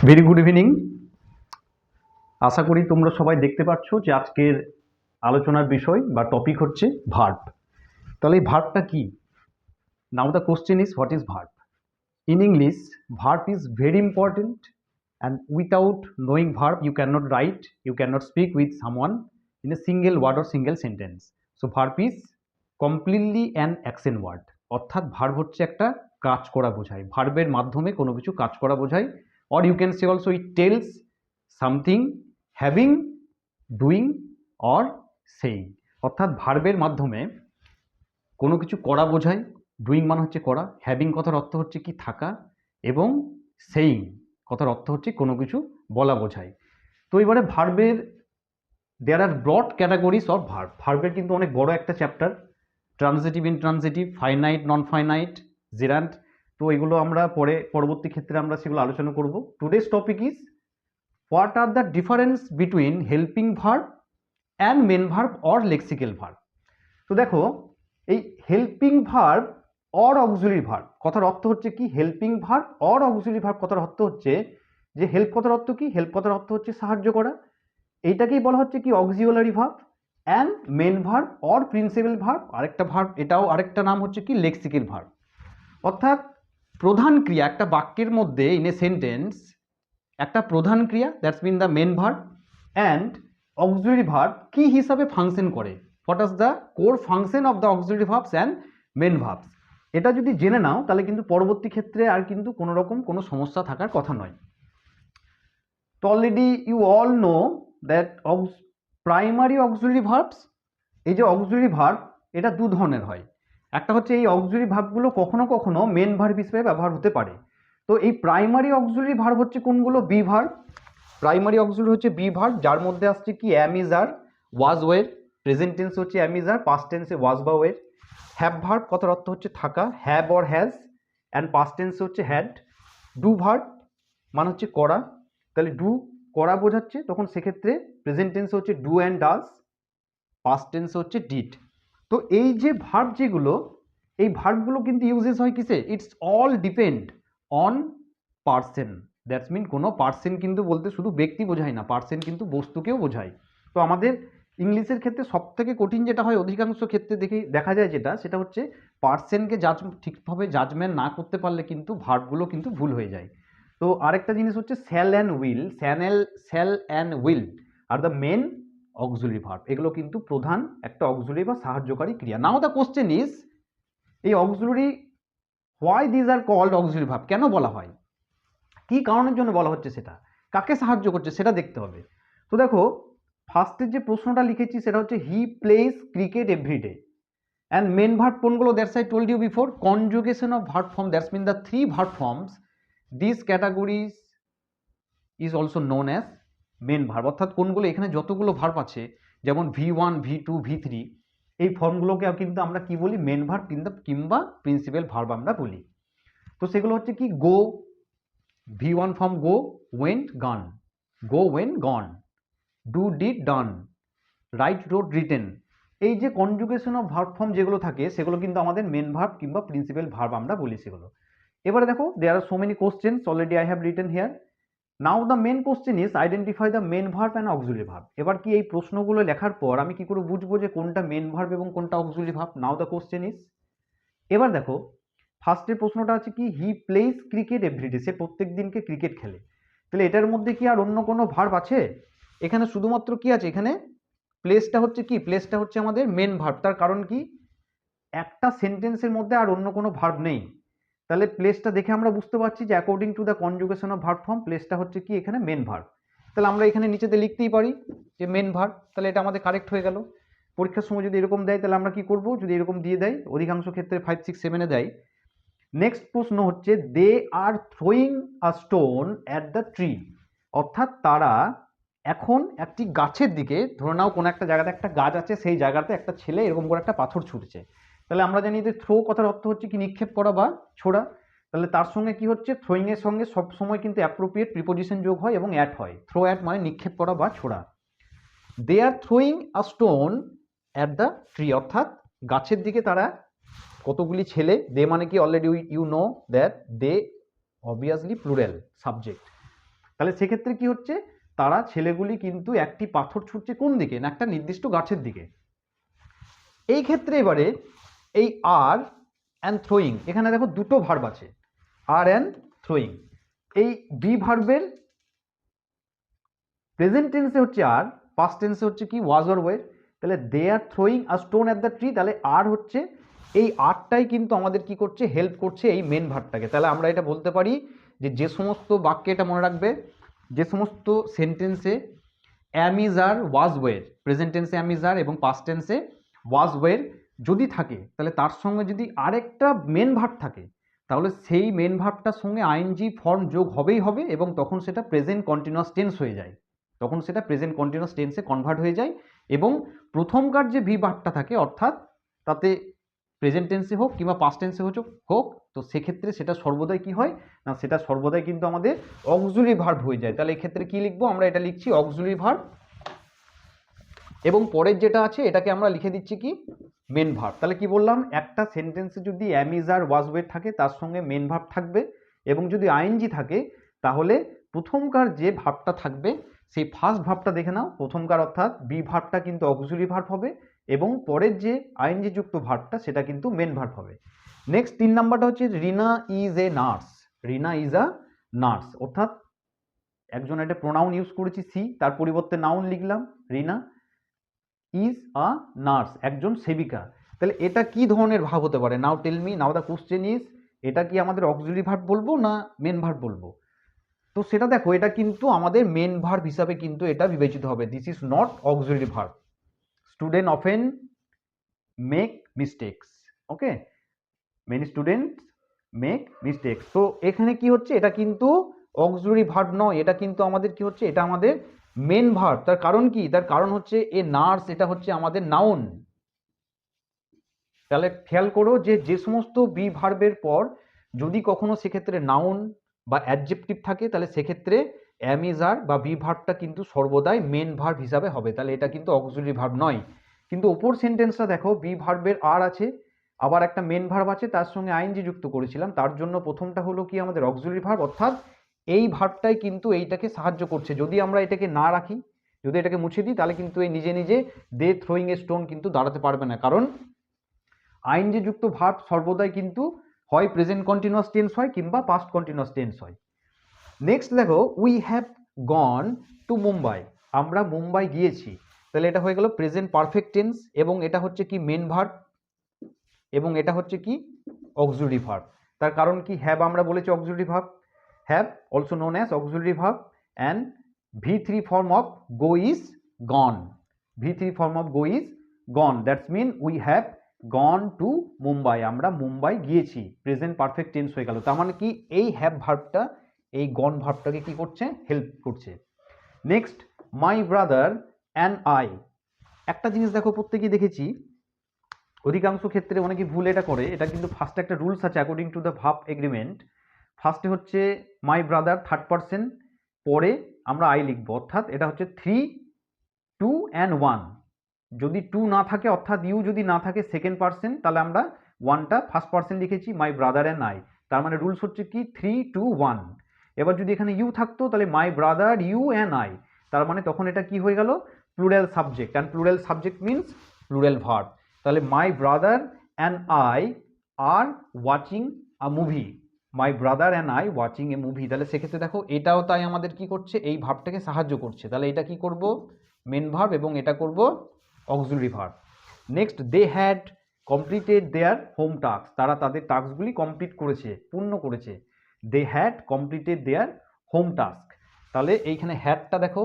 Very good evening. আশা করি তোমরা সবাই দেখতে পাচ্ছ যে আজকের আলোচনার বিষয় বা টপিক হচ্ছে ভার্ব। তাহলে এই ভার্বটা কি? Now the question is what is verb? In English verb is very important and without knowing verb you cannot write, you cannot speak with someone in a single word or single sentence. So verb is completely an action word, অর্থাৎ verb হচ্ছে একটা কাজ করা বোঝায়, ভার্বের মাধ্যমে কোনো কিছু কাজ করা বোঝায়। or you can say also it tells something having, doing or saying, অর্থাৎ ভার্বের মাধ্যমে কোনো কিছু করা বোঝায়। ডুইং মানে হচ্ছে করা, হ্যাভিং কথার অর্থ হচ্ছে কি থাকা, এবং সেইং কথার অর্থ হচ্ছে কোনো কিছু বলা বোঝায়। তো এবারে ভার্বের there are broad categories of verb. ভার্বের কিন্তু অনেক বড় একটা chapter, transitive, intransitive, finite, non finite, gerund. তো এগুলো আমরা পরবর্তী ক্ষেত্রে আমরা সেগুলো আলোচনা করব। Today's topic is what are the difference between helping verb and main verb or lexical verb. তো দেখো, এই helping verb or auxiliary verb কথার অর্থ হচ্ছে কি? Helping verb or auxiliary verb কথার অর্থ হচ্ছে যে হেল্প কথার অর্থ কি? হেল্প কথার অর্থ হচ্ছে সাহায্য করা, এইটাকেই বলা হচ্ছে কি? Auxiliary verb. And main verb or principal verb আরেকটা ভার্ব, এটাও আরেকটা নাম হচ্ছে কি? Lexical verb. অর্থাৎ প্রধান ক্রিয়া একটা বাক্যের মধ্যে, ইন এ সেন্টেন্স, একটা প্রধান ক্রিয়া, that's mean the main verb, and auxiliary verb কি হিসাবে ফাংশন করে, what is the core function of the auxiliary verbs and main verbs. এটা যদি জেনে নাও তাহলে কিন্তু পরবর্তী ক্ষেত্রে আর কিন্তু কোনো রকম কোনো সমস্যা থাকার কথা নয়। তো already you all know that primary auxiliary verbs, এই যে অক্সিলারি ভার্ব এটা দু ধরনের হয়। একটা হচ্ছে এই অক্সিলারি ভার্বগুলো কখনো কখনো মেন ভার্ব হিসেবে ব্যবহার হতে পারে। তো এই প্রাইমারি অক্সিলারি ভার্ব হচ্ছে কোনগুলো? Be verb. প্রাইমারি অক্সিলারি হচ্ছে বি ভার্ব, যার মধ্যে আসছে কি? Am, is, are, was, were. Present tense হচ্ছে অ্যাম, ইজ, আর, পাস্ট টেন্সে ওয়াজ বা ওয়ের। হ্যাভ ভার্ব কথার অর্থ হচ্ছে থাকা, have or has, and past টেন্সে হচ্ছে হ্যাড। ডু ভার্ব মানে হচ্ছে করা, তাহলে ডু করা বোঝাচ্ছে, তখন সেক্ষেত্রে প্রেজেন্ট টেন্সে হচ্ছে ডু অ্যান্ড ডাজ, পাস্ট টেন্সে হচ্ছে ডিড। তো এই যে ভার্ব যেগুলো, এই ভার্বগুলো কিন্তু ইউজেস হয় কিসে? It's all depend on person. That's mean কোনো পার্সন কিন্তু বলতে শুধু ব্যক্তি বোঝায় না, পার্সন কিন্তু বস্তুকেও বোঝায়। তো আমাদের ইংলিশের ক্ষেত্রে সব থেকে কঠিন যেটা হয় অধিকাংশ ক্ষেত্রে দেখা যায় সেটা হচ্ছে পার্সনকে ঠিকভাবে জাজমেন্ট না করতে পারলে কিন্তু ভার্বগুলো কিন্তু ভুল হয়ে যায়। তো আরেকটা জিনিস হচ্ছে shall and will, shall and will are the main auxiliary verb, এগুলো কিন্তু প্রধান একটা অক্সিলারি বা সাহায্যকারী ক্রিয়া। নাও দ্য কোশ্চেন ইজ, এই auxiliary why these are called auxiliary verb, কেন বলা হয়, কি কারণের জন্য বলা হচ্ছে, সেটা কাকে সাহায্য করছে সেটা দেখতে হবে। তো দেখো, ফার্স্টের যে প্রশ্নটা লিখেছি সেটা হচ্ছে he plays cricket everyday, and main verb কোনগুলো? That's I told you before, conjugation of verb form, that's mean the three verb forms, this categories is also known as main verb. অর্থাৎ কোনগুলো? এখানে যতগুলো ভার্ব আছে, যেমন V1, V2, V3, এই ফর্মগুলোকে কিন্তু আমরা কি বলি? মেন ভার্ব কিংবা প্রিন্সিপাল ভার্ব আমরা বলি। তো সেগুলো হচ্ছে কি? গো, V1 form go, went, gone, go, went, gone, do, did, done, write, wrote, written. এই যে কনজুগেশন অফ ভার্ব ফর্ম যেগুলো থাকে সেগুলো কিন্তু আমাদের মেন ভার্ব কিংবা প্রিন্সিপাল ভার্ব আমরা বলি সেগুলো। এবারে দেখো, there are so many questions already I have written here. Now the main question is identify the main verb and auxiliary verb. এবার কি এই প্রশ্নগুলো লেখার পর আমি কি করে বুঝবো যে কোনটা মেন ভার্ব এবং কোনটা auxiliary verb? Now the question is, এবার দেখো, ফার্স্টের প্রশ্নটা আছে কি? হি প্লেস ক্রিকেট এভরিডে, সে প্রত্যেক দিনকে ক্রিকেট খেলে। তাহলে এটার মধ্যে কি আর অন্য কোনো ভার্ব আছে? এখানে শুধুমাত্র কি আছে? এখানে প্লেসটা হচ্ছে কি? প্লেসটা হচ্ছে আমাদের মেন ভার্ব। তার কারণ কি? একটা সেন্টেন্সের মধ্যে আর অন্য কোনো ভার্ব নেই। তাহলে প্লেসটা দেখে আমরা বুঝতে পারছি যে according to the conjugation of verb form, প্লেসটা হচ্ছে কি? এখানে মেন ভার্ব। তাহলে আমরা এখানে নিচেতে লিখতেই পারি যে মেন ভার্ব, তাহলে এটা আমাদের কারেক্ট হয়ে গেল। পরীক্ষার সময় যদি এরকম দেয় তাহলে আমরা কি করব? যদি এরকম দিয়ে দেয়, অধিকাংশ ক্ষেত্রে 5, 6, 7-এ দেয়। নেক্সট প্রশ্ন হচ্ছে they are throwing a stone at the tree, অর্থাৎ তারা এখন একটি গাছের দিকে, ধরে নাও কোনো একটা জায়গাতে একটা গাছ আছে, সেই জায়গাতে একটা ছেলে এরকম করে একটা পাথর ছুটছে। তাহলে আমরা জানি যে থ্রো কথার অর্থ হচ্ছে কি? নিক্ষেপ করা বা ছোড়া। তাহলে তার সঙ্গে কি হচ্ছে? থ্রোয়িং এর সঙ্গে সব সময় কিন্তু অ্যাপ্রোপ্রিয়েট প্রিপোজিশন যোগ হয় এবং অ্যাট হয়। থ্রো অ্যাট মানে নিক্ষেপ করা বা ছোড়া। They are throwing a stone at the tree, অর্থাৎ গাছের দিকে তারা কতগুলি ছেলে, দে মানে কি? Already you know that they obviously plural subject. তাহলে সেক্ষেত্রে কি হচ্ছে, তারা ছেলেগুলি কিন্তু একটি পাথর ছুটছে কোন দিকে না একটা নির্দিষ্ট গাছের দিকে। এই ক্ষেত্রে এবারে এই আর অ্যান্ড থ্রোয়িং, এখানে দেখো দুটো ভার্ব আছে, আর অ্যান্ড থ্রোয়িং। এই বি ভার্বের প্রেজেন্ট টেন্সে হচ্ছে আর, পাস্ট টেন্সে হচ্ছে কি ওয়াজ অর ওয়ে। তাহলে they are throwing a stone at the tree, তাহলে আর হচ্ছে এই আরটাই কিন্তু আমাদের কি করছে, হেল্প করছে এই মেন ভার্বটাকে। তাহলে আমরা এটা বলতে পারি যে সমস্ত বাক্যে, এটা মনে রাখবে, যে সমস্ত সেন্টেন্সে অ্যাম is are was were, present টেন্সে অ্যাম ইজ আর এবং পাস্ট টেন্সে ওয়াজ ওয়ের যদি থাকে, তাহলে তার সঙ্গে যদি আরেকটা মেন ভার্ব থাকে, তাহলে সেই মেন ভার্বটার সঙ্গে আইএনজি ফর্ম যোগ হবেই হবে, এবং তখন সেটা প্রেজেন্ট কন্টিনিউয়াস টেন্স হয়ে যায়, তখন সেটা প্রেজেন্ট কন্টিনিউয়াস টেন্সে কনভার্ট হয়ে যায়। এবং প্রথমকার যে ভি ভার্বটা থাকে, অর্থাৎ তাতে প্রেজেন্ট টেন্সে হোক কিংবা পাস্ট টেন্সে হোক, তো সেক্ষেত্রে সেটা সর্বদাই কি হয় না, সেটা সর্বদাই কিন্তু আমাদের অক্সিলারি ভার্ব হয়ে যায়। তাহলে এক্ষেত্রে কি লিখবো আমরা, এটা লিখছি অক্সিলারি ভার্ব, এবং পরের যেটা আছে এটাকে আমরা লিখে দিচ্ছি কি মেন ভার্ব। তাহলে কি বললাম, একটা সেন্টেন্সে যদি অ্যাম ইজ আর ওয়াজ ওয়ের থাকে তার সঙ্গে মেন ভার্ব থাকবে, এবং যদি আইএনজি থাকে তাহলে প্রথমকার যে ভার্বটা থাকবে সেই ফার্স্ট ভার্বটা দেখে নাও, প্রথমকার অর্থাৎ বি ভার্বটা কিন্তু অক্সিলারি ভার্ব হবে, এবং পরের যে আইএনজি যুক্ত ভার্বটা সেটা কিন্তু মেন ভার্ব হবে। নেক্সট 3 নাম্বারটা হচ্ছে Reena is a nurse. Reena is a nurse, অর্থাৎ একজন একটা প্রোনাউন ইউজ করেছি সি, তার পরিবর্তে নাউন লিখলাম রিনা ইজ আ নার্স, একজন সেবিকা। তাহলে এটা কি ধরনের ভাব হতে পারে, now tell me, now the question is, এটা কি আমাদের অক্সিলারি ভার্ব বলবো না মেন ভার্ব বলবো? তো সেটা দেখো, এটা কিন্তু আমাদের মেন ভার্ব হিসাবে কিন্তু এটা বিবেচিত হবে। This is not auxiliary verb. Student often make mistakes, okay, many students make mistakes. তো এখানে কি হচ্ছে, এটা কিন্তু অক্সিলারি ভার্ব নয়, এটা কিন্তু আমাদের কি হচ্ছে, এটা আমাদের মেন ভার্ব। তার কারণ কি, তার কারণ হচ্ছে এ নার্স, এটা হচ্ছে আমাদের নাউন। তাহলে খেয়াল করো যে সমস্ত বি ভার্বের পর যদি কখনো সেক্ষেত্রে নাউন বা অ্যাডজেক্টিভ থাকে, তাহলে সেক্ষেত্রে অ্যাম ইজ আর বা বি ভার্বটা কিন্তু সর্বদাই মেন ভার্ব হিসাবে হবে, তাহলে এটা কিন্তু অক্সিলারি ভার্ব নয়। কিন্তু ওপর সেন্টেন্সটা দেখো, বি ভার্বের আর আছে, আবার একটা মেন ভার্ব আছে, তার সঙ্গে আইএনজি যুক্ত করেছিলাম, তার জন্য প্রথমটা হলো কি আমাদের অক্সিলারি ভার্ব, অর্থাৎ এই ভার্বটাই কিন্তু এইটাকে সাহায্য করছে। যদি আমরা এটাকে না রাখি, যদি এটাকে মুছে দিই, তাহলে কিন্তু এই নিজে নিজে দে থ্রোয়িং এ স্টোন কিন্তু দাঁড়াতে পারবে না, কারণ আইএনজি যুক্ত ভার্ব সর্বদাই কিন্তু হয় প্রেজেন্ট কন্টিনিউয়াস টেন্স হয় কিংবা পাস্ট কন্টিনিউয়াস টেন্স হয়। নেক্সট দেখো, we have gone to Mumbai, আমরা মুম্বাই গিয়েছি। তাহলে এটা হয়ে গেল প্রেজেন্ট পারফেক্ট টেন্স, এবং এটা হচ্ছে কি মেন ভার্ব, এবং এটা হচ্ছে কি অক্সিলারি ভার্ব। তার কারণ কি, হ্যাভ আমরা বলেছি auxiliary verb, have also known as auxiliary verb, and V3 form of go is gone, V3 form of go is gone, that's mean we have gone to Mumbai, আমরা মুম্বাই গিয়েছি, প্রেজেন্ট পারফেক্ট টেন্স হয়ে গেল। তার মানে কি, এই হ্যাভ ভার্বটা এই গন ভার্বটাকে কি করছে, হেল্প করছে। Next, my brother and I, একটা জিনিস দেখো, প্রত্যেকেই দেখেছি অধিকাংশ ক্ষেত্রে অনেকে ভুল এটা করে, এটা কিন্তু ফার্স্টে একটা রুলস আছে according to the verb agreement. ফার্স্টে হচ্ছে মাই ব্রাদার থার্ড পারসন, পরে আমরা আই লিখবো, অর্থাৎ এটা হচ্ছে 3, 2 and 1। যদি 2 না থাকে, অর্থাৎ ইউ যদি না থাকে সেকেন্ড পারসন, তাহলে আমরা 1টা ফার্স্ট পারসন লিখেছি, মাই ব্রাদার অ্যান্ড আই। তার মানে রুলস হচ্ছে কি 3, 2, 1। এবার যদি এখানে ইউ থাকতো, তাহলে my brother you and I, তার মানে তখন এটা কি হয়ে গেল, plural subject, and plural subject means plural verb. তাহলে my brother and I are watching a movie, my brother and I watching a movie. তাহলে সেক্ষেত্রে দেখো, এটাও তাই আমাদের কি করছে, এই ভাবটাকে সাহায্য করছে। তাহলে এটা কি করব, মেন ভার্ব, এবং এটা করব auxiliary verb. Next, they had completed their home task, তারা তাদের টাস্কগুলি কমপ্লিট করেছে, পূর্ণ করেছে। They had completed their home task, তাহলে এইখানে হ্যাডটা দেখো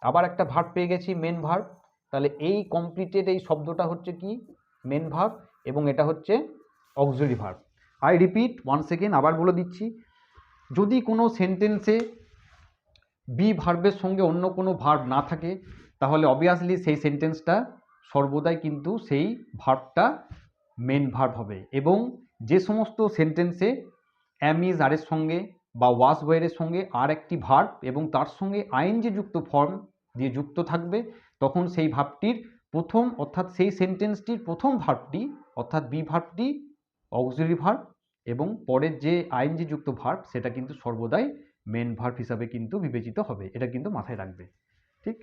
আবার একটা ভার্ব পেয়ে গেছি, মেন ভার্ব। তাহলে এই কমপ্লিটেড এই শব্দটা হচ্ছে কি মেন ভার্ব, এবং এটা হচ্ছে auxiliary verb. I repeat one second, আবার বলে দিচ্ছি, যদি কোনো সেন্টেন্সে বি ভার্বের সঙ্গে অন্য কোনো ভার্ব না থাকে, তাহলে অবভিয়াসলি সেই সেন্টেন্সটা সর্বদাই কিন্তু সেই ভার্বটা মেন ভার্ব হবে। এবং যে সমস্ত সেন্টেন্সে অ্যাম ইজ আরের সঙ্গে বা ওয়াজ ওয়ারের সঙ্গে আর একটি ভার্ব এবং তার সঙ্গে আইএনজি যুক্ত ফর্ম দিয়ে যুক্ত থাকবে, তখন সেই ভার্বটির প্রথম, অর্থাৎ সেই সেন্টেন্সটির প্রথম ভার্বটি অর্থাৎ বি ভার্বটি অক্সিলারি ভার্ব, এবং পরের যে আইএনজি যুক্ত ভার্ব সেটা কিন্তু সর্বদাই মেন ভার্ব হিসাবে কিন্তু বিবেচিত হবে, এটা কিন্তু মাথায় রাখবে। ঠিক